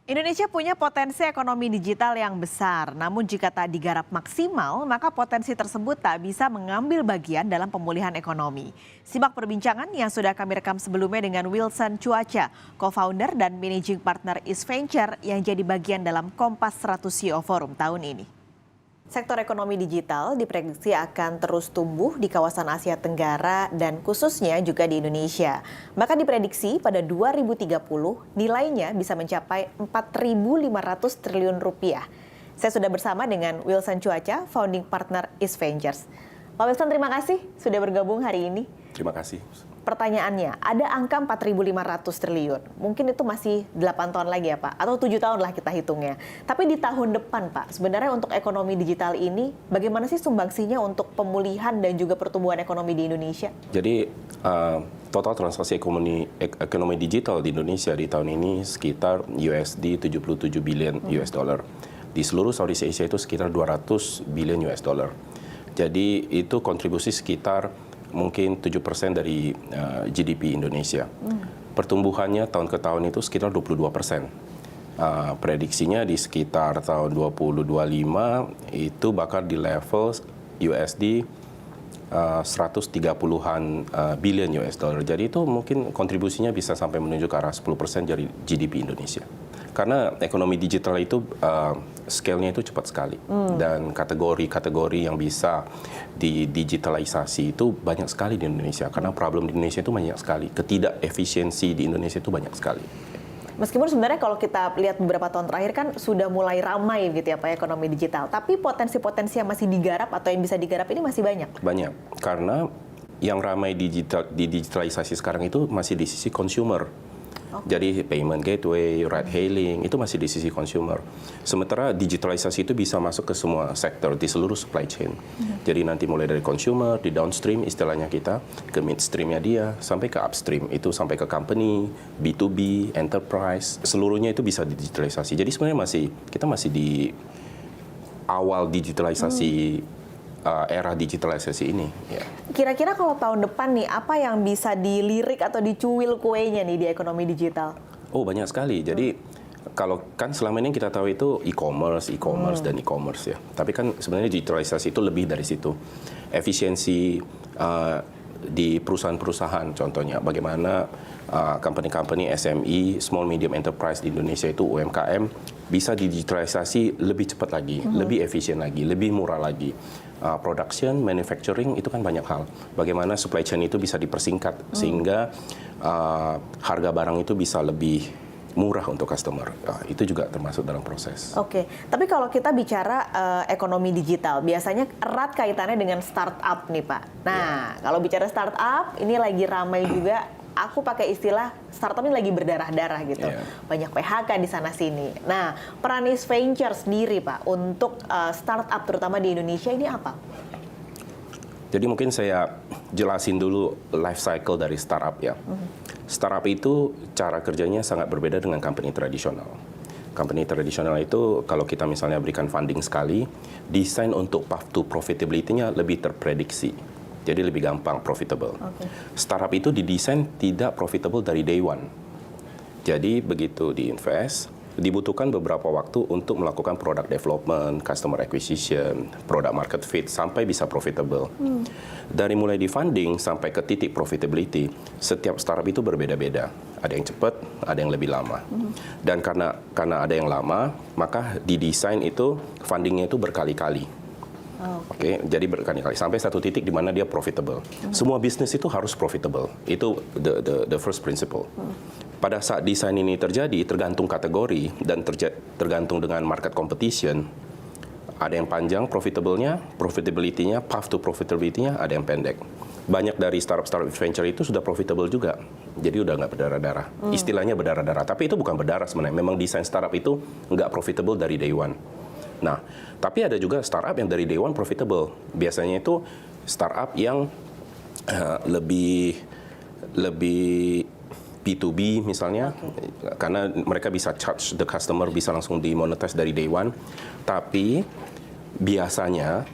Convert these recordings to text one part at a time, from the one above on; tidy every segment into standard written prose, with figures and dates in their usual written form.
Indonesia punya potensi ekonomi digital yang besar, namun jika tak digarap maksimal, maka potensi tersebut tak bisa mengambil bagian dalam pemulihan ekonomi. Simak perbincangan yang sudah kami rekam sebelumnya dengan Wilson Cuaca, co-founder dan managing partner East Venture yang jadi bagian dalam Kompas 100 CEO Forum tahun ini. Sektor ekonomi digital diprediksi akan terus tumbuh di kawasan Asia Tenggara dan khususnya juga di Indonesia. Maka diprediksi pada 2030 nilainya bisa mencapai 4.500 triliun rupiah. Saya sudah bersama dengan Wilson Cuaca, founding partner East Ventures. Pak Wilson, terima kasih sudah bergabung hari ini. Terima kasih. Pertanyaannya, ada angka 4.500 triliun. Mungkin itu masih 8 tahun lagi ya Pak, atau 7 tahun lah kita hitungnya. Tapi di tahun depan Pak, sebenarnya untuk ekonomi digital ini, bagaimana sih sumbangsinya untuk pemulihan dan juga pertumbuhan ekonomi di Indonesia? Jadi total transaksi ekonomi digital di Indonesia di tahun ini sekitar USD 77 billion US dollar. Di seluruh Southeast Asia itu sekitar 200 billion US dollar. Jadi itu kontribusi sekitar mungkin 7% dari GDP Indonesia. Pertumbuhannya tahun ke tahun itu sekitar 22%. Prediksinya di sekitar tahun 2025 itu bakal di level USD 130-an billion US dollar. Jadi itu mungkin kontribusinya bisa sampai menuju ke arah 10% dari GDP Indonesia. Karena ekonomi digital itu scale-nya itu cepat sekali. Dan kategori-kategori yang bisa didigitalisasi itu banyak sekali di Indonesia. Karena problem di Indonesia itu banyak sekali. Ketidakefisiensi di Indonesia itu banyak sekali. Meskipun sebenarnya kalau kita lihat beberapa tahun terakhir kan sudah mulai ramai gitu ya Pak ekonomi digital. Tapi potensi-potensi yang masih digarap atau yang bisa digarap ini masih banyak? Banyak. Karena yang ramai di digitalisasi sekarang itu masih di sisi consumer. Jadi payment gateway, ride hailing, itu masih di sisi consumer. Sementara digitalisasi itu bisa masuk ke semua sektor di seluruh supply chain. Jadi nanti mulai dari consumer, di downstream istilahnya kita, ke midstreamnya dia, sampai ke upstream. Itu sampai ke company, B2B, enterprise, seluruhnya itu bisa digitalisasi. Jadi sebenarnya kita masih di awal digitalisasi era digitalisasi ini. Ya. Kira-kira kalau tahun depan nih, apa yang bisa dilirik atau dicuil kuenya nih di ekonomi digital? Oh, banyak sekali. Jadi kalau kan selama ini kita tahu itu e-commerce dan e-commerce ya. Tapi kan sebenarnya digitalisasi itu lebih dari situ. Efisiensi di perusahaan-perusahaan, contohnya bagaimana company-company SME, small medium enterprise di Indonesia itu UMKM bisa digitalisasi lebih cepat lagi, lebih efisien lagi, lebih murah lagi. Production, manufacturing itu kan banyak hal. Bagaimana supply chain itu bisa dipersingkat sehingga harga barang itu bisa lebih murah untuk customer. Itu juga termasuk dalam proses. Oke, tapi kalau kita bicara ekonomi digital, biasanya erat kaitannya dengan startup nih Pak. Nah, kalau bicara startup, ini lagi ramai juga. Aku pakai istilah startup ini lagi berdarah-darah gitu. Banyak PHK di sana-sini. Nah, peran East Ventures sendiri Pak, untuk startup terutama di Indonesia ini apa? Jadi mungkin saya jelasin dulu life cycle dari startup ya. Startup itu cara kerjanya sangat berbeda dengan company tradisional. Company tradisional itu kalau kita misalnya berikan funding sekali, desain untuk path to profitability-nya lebih terprediksi. Jadi lebih gampang profitable. Startup itu didesain tidak profitable dari day one. Jadi begitu diinvest, dibutuhkan beberapa waktu untuk melakukan product development, customer acquisition, product market fit sampai bisa profitable. Dari mulai di funding sampai ke titik profitability, setiap startup itu berbeda-beda. Ada yang cepat, ada yang lebih lama. Dan karena ada yang lama, maka didesain itu fundingnya itu berkali-kali. Oke, jadi berkali-kali sampai satu titik di mana dia profitable. Semua bisnis itu harus profitable. Itu the first principle. Pada saat desain ini terjadi, tergantung kategori dan tergantung dengan market competition. Ada yang panjang profitability-nya, path to profitability-nya, ada yang pendek. Banyak dari startup venture itu sudah profitable juga. Jadi udah nggak berdarah-darah. Istilahnya berdarah-darah. Tapi itu bukan berdarah sebenarnya. Memang desain startup itu nggak profitable dari day one. Nah, tapi ada juga startup yang dari day one profitable. Biasanya itu startup yang lebih B2B misalnya, karena mereka bisa charge the customer, bisa langsung dimonetize dari day one. Tapi biasanya,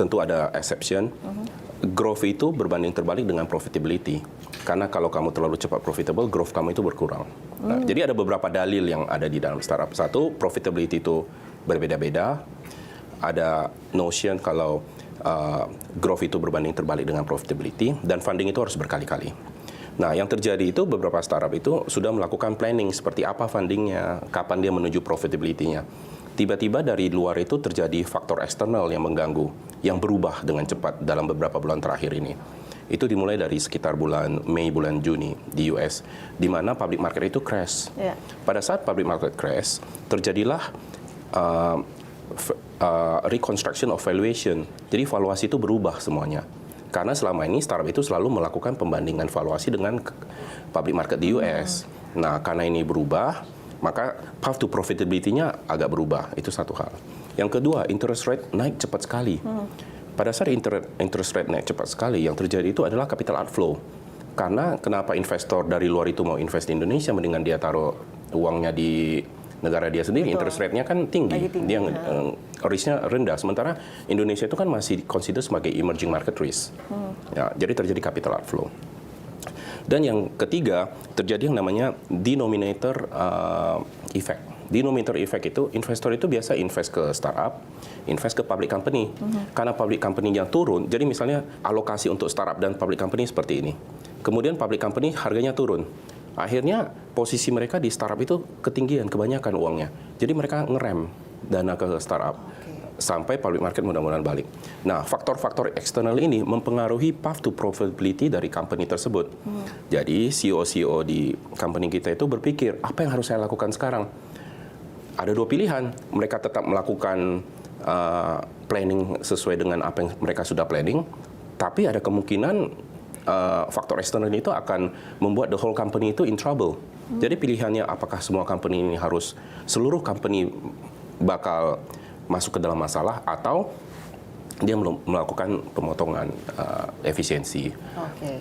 tentu ada exception, growth itu berbanding terbalik dengan profitability. Karena kalau kamu terlalu cepat profitable, growth kamu itu berkurang. Nah, jadi ada beberapa dalil yang ada di dalam startup. Satu, profitability itu berbeda-beda. Ada notion kalau growth itu berbanding terbalik dengan profitability, dan funding itu harus berkali-kali. Nah, yang terjadi itu beberapa startup itu sudah melakukan planning seperti apa fundingnya, kapan dia menuju profitability-nya. Tiba-tiba dari luar itu terjadi faktor eksternal yang mengganggu, yang berubah dengan cepat dalam beberapa bulan terakhir ini. Itu dimulai dari sekitar bulan Mei, bulan Juni di US, di mana public market itu crash. Yeah. Pada saat public market crash, terjadilah reconstruction of valuation. Jadi valuasi itu berubah semuanya. Karena selama ini startup itu selalu melakukan pembandingan valuasi dengan public market di US. Nah, karena ini berubah, maka path to profitability-nya agak berubah. Itu satu hal. Yang kedua, interest rate naik cepat sekali. Pada saat interest rate naik cepat sekali, yang terjadi itu adalah capital outflow. Karena kenapa investor dari luar itu mau invest di Indonesia, mendingan dia taruh uangnya di negara dia sendiri. Betul. Interest rate-nya kan tinggi. Dia risk-nya rendah. Sementara Indonesia itu kan masih consider sebagai emerging market risk. Ya, jadi terjadi capital outflow. Dan yang ketiga, terjadi yang namanya denominator effect. Denominator effect itu, investor itu biasa invest ke startup, invest ke public company. Karena public company-nya turun, jadi misalnya alokasi untuk startup dan public company seperti ini. Kemudian public company harganya turun. Akhirnya posisi mereka di startup itu ketinggian, kebanyakan uangnya. Jadi mereka ngerem dana ke startup. Sampai public market mudah-mudahan balik. Nah, faktor-faktor eksternal ini mempengaruhi path to profitability dari company tersebut. Jadi CEO-CEO di company kita itu berpikir, apa yang harus saya lakukan sekarang? Ada dua pilihan. Mereka tetap melakukan planning sesuai dengan apa yang mereka sudah planning, tapi ada kemungkinan faktor eksternal itu akan membuat the whole company itu in trouble. Jadi pilihannya apakah semua company ini harus, seluruh company bakal masuk ke dalam masalah, atau dia melakukan pemotongan efisiensi.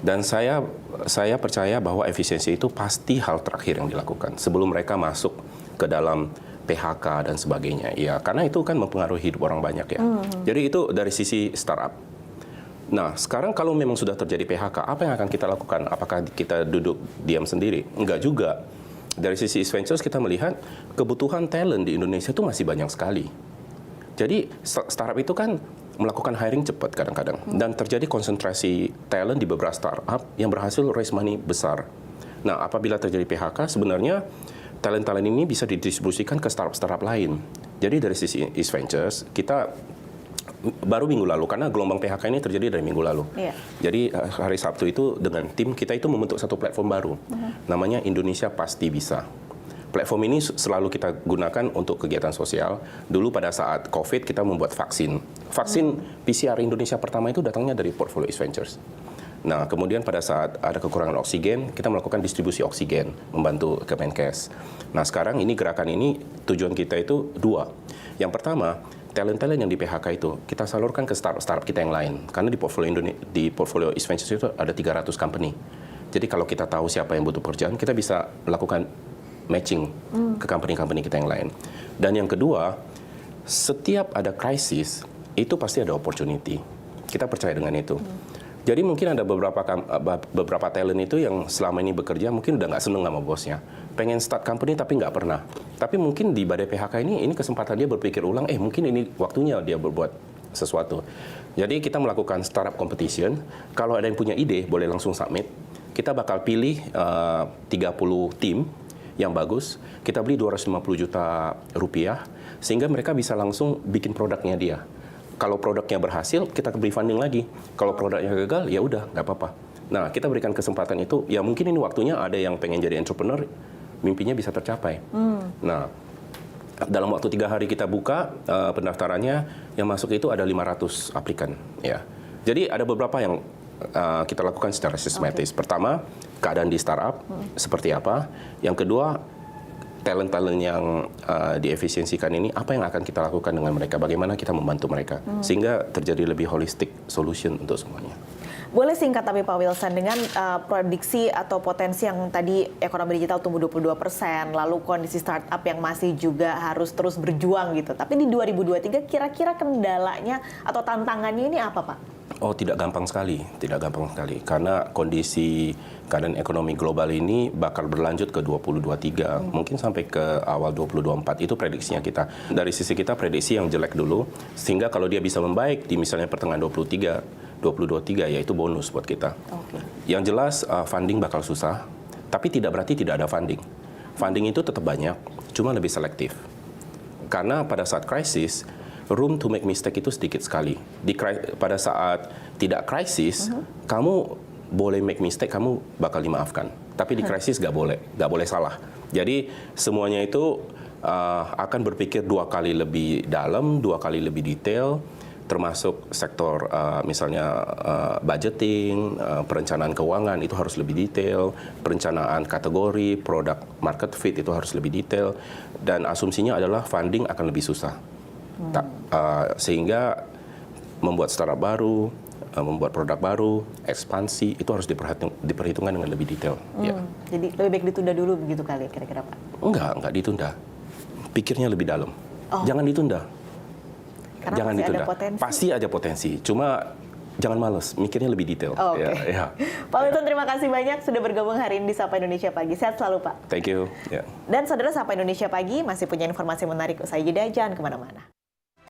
Dan saya percaya bahwa efisiensi itu pasti hal terakhir yang dilakukan sebelum mereka masuk ke dalam PHK dan sebagainya. Ya, karena itu kan mempengaruhi hidup orang banyak ya. Jadi itu dari sisi startup. Nah, sekarang kalau memang sudah terjadi PHK, apa yang akan kita lakukan? Apakah kita duduk diam sendiri? Enggak juga. Dari sisi East Ventures kita melihat kebutuhan talent di Indonesia itu masih banyak sekali. Jadi startup itu kan melakukan hiring cepat kadang-kadang. Dan terjadi konsentrasi talent di beberapa startup yang berhasil raise money besar. Nah, apabila terjadi PHK, sebenarnya talent-talent ini bisa didistribusikan ke startup-startup lain. Jadi dari sisi East Ventures, kita baru minggu lalu, karena gelombang PHK ini terjadi dari minggu lalu. Jadi hari Sabtu itu dengan tim kita itu membentuk satu platform baru, namanya Indonesia Pasti Bisa. Platform ini selalu kita gunakan untuk kegiatan sosial. Dulu pada saat COVID kita membuat vaksin. Vaksin PCR Indonesia pertama itu datangnya dari portfolio East Ventures. Nah, kemudian pada saat ada kekurangan oksigen, kita melakukan distribusi oksigen, membantu Kemenkes. Nah, sekarang ini gerakan ini, tujuan kita itu dua. Yang pertama, talent-talent yang di PHK itu kita salurkan ke startup kita yang lain. Karena di portfolio East Ventures itu ada 300 company. Jadi kalau kita tahu siapa yang butuh pekerjaan, kita bisa melakukan matching ke company-company kita yang lain. Dan yang kedua, setiap ada krisis, itu pasti ada opportunity. Kita percaya dengan itu. Jadi mungkin ada beberapa talent itu yang selama ini bekerja mungkin udah nggak seneng sama bosnya. Pengen start company tapi nggak pernah. Tapi mungkin di badai PHK ini kesempatan dia berpikir ulang, mungkin ini waktunya dia berbuat sesuatu. Jadi kita melakukan startup competition. Kalau ada yang punya ide, boleh langsung submit. Kita bakal pilih 30 tim yang bagus. Kita beli 250 juta rupiah, sehingga mereka bisa langsung bikin produknya dia. Kalau produknya berhasil, kita beri funding lagi. Kalau produknya gagal, ya udah, nggak apa-apa. Nah, kita berikan kesempatan itu. Ya mungkin ini waktunya ada yang pengen jadi entrepreneur, mimpinya bisa tercapai. Nah, dalam waktu 3 hari kita buka pendaftarannya, yang masuk itu ada 500 aplikan. Ya. Jadi ada beberapa yang kita lakukan secara sistematis. Pertama, keadaan di startup seperti apa. Yang kedua, talent-talent yang diefisiensikan ini, apa yang akan kita lakukan dengan mereka, bagaimana kita membantu mereka, sehingga terjadi lebih holistic solution untuk semuanya. Boleh singkat tapi Pak Wilson, dengan prediksi atau potensi yang tadi ekonomi digital tumbuh 22%, lalu kondisi startup yang masih juga harus terus berjuang gitu. Tapi di 2023 kira-kira kendalanya atau tantangannya ini apa Pak? Oh, tidak gampang sekali, karena kondisi keadaan ekonomi global ini bakal berlanjut ke 2023, mungkin sampai ke awal 2024, itu prediksinya kita. Dari sisi kita prediksi yang jelek dulu, sehingga kalau dia bisa membaik di misalnya pertengahan 2023 ya itu bonus buat kita. Yang jelas funding bakal susah, tapi tidak berarti tidak ada funding. Funding itu tetap banyak, cuma lebih selektif. Karena pada saat krisis, room to make mistake itu sedikit sekali. Pada saat tidak krisis, kamu boleh make mistake, kamu bakal dimaafkan. Tapi di krisis nggak boleh salah. Jadi semuanya itu akan berpikir 2 kali lebih dalam, 2 kali lebih detail, termasuk sektor misalnya budgeting, perencanaan keuangan itu harus lebih detail, perencanaan kategori, produk market fit itu harus lebih detail, dan asumsinya adalah funding akan lebih susah. Sehingga membuat startup baru, membuat produk baru, ekspansi itu harus diperhitungkan dengan lebih detail. Ya. Jadi lebih baik ditunda dulu begitu kali kira-kira Pak? Enggak ditunda. Pikirnya lebih dalam. Jangan ditunda. Karena Jangan pasti ditunda. ada potensi. Pasti ada potensi. Cuma jangan males, mikirnya lebih detail. Oke. Ya. Pak Milton, terima kasih banyak sudah bergabung hari ini di Sapa Indonesia Pagi. Sehat selalu Pak. Thank you. Yeah. Dan saudara, Sapa Indonesia Pagi masih punya informasi menarik usai jeda, jangan kemana-mana.